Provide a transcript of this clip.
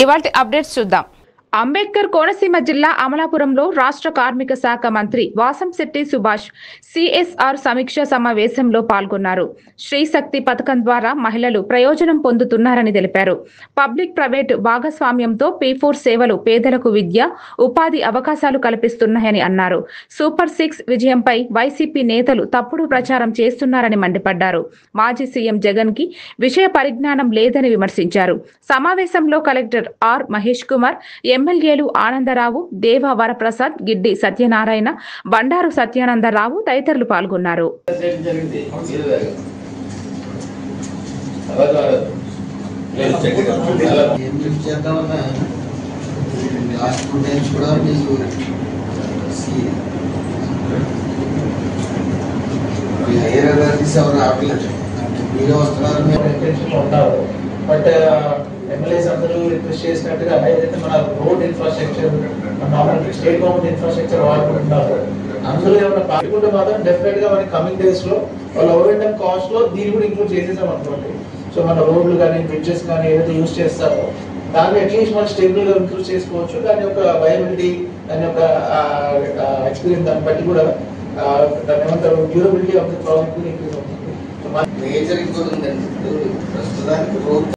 ఇవాల్టి అప్డేట్స్ చూద్దాం. అంబేద్కర్ కోనసీమ జిల్లా అమలాపురంలో రాష్ట్ర కార్మిక శాఖ మంత్రి వాసంశెట్టి సుభాష్ సిఎస్ఆర్ సమీక్ష సమావేశంలో పాల్గొన్నారు. శ్రీశక్తి పథకం ద్వారా మహిళలు ప్రయోజనం పొందుతున్నారని తెలిపారు. పబ్లిక్ ప్రైవేట్ భాగస్వామ్యంతో P4 సేవలు పేదలకు విద్య, ఉపాధి అవకాశాలు కల్పిస్తున్నాయని అన్నారు. సూపర్ 6 విజయంపై వైసీపీ నేతలు తప్పుడు ప్రచారం చేస్తున్నారని మండిపడ్డారు. మాజీ సీఎం జగన్ కి విషయ పరిజ్ఞానం లేదని విమర్శించారు. సమావేశంలో కలెక్టర్ ఆర్ మహేష్ కుమార్, ఎమ్మెల్యేలు ఆనందరావు, దేవా వరప్రసాద్, గిడ్డి సత్యనారాయణ, బండారు సత్యానందరావు తదితరులు పాల్గొన్నారు. బట్ ఎమ్మెల్యేస్ అందరూ రిక్వెస్ట్ చేసినట్టుగా ఏదైతే మన road infrastructure, normal state government infrastructure వాడుకుంటున్నారు, అందులో ఏమైనా పాల్గొంటే మాత్రం డెఫినెట్ గా మన కమింగ్ డేస్ లో వాళ్ళ ఓవర్ అండ్ కాస్ట్ లో దీన్ని కూడా ఇంక్లూడ్ చేసేసాం అనుకోండి. సో మన రోడ్లు కానీ బ్రిడ్జెస్ కానీ ఏదైతే యూజ్ చేస్తామో దాన్ని అట్లీస్ట్ మనం స్టేబుల్ గా ఇంక్లూడ్ చేసుకోవచ్చు. దాని యొక్క వయబిలిటీ, దాని యొక్క ఎక్స్పీరియన్స్ దాన్ని బట్టి కూడా దాని ఏమంటారు డ్యూరబిలిటీ ఆఫ్ ద ప్రాజెక్ట్ కూడా ఇంక్రీజ్ అవుతుంది. మేజర్ ఇంకోటి ఉందండి, ప్రస్తుతానికి రోడ్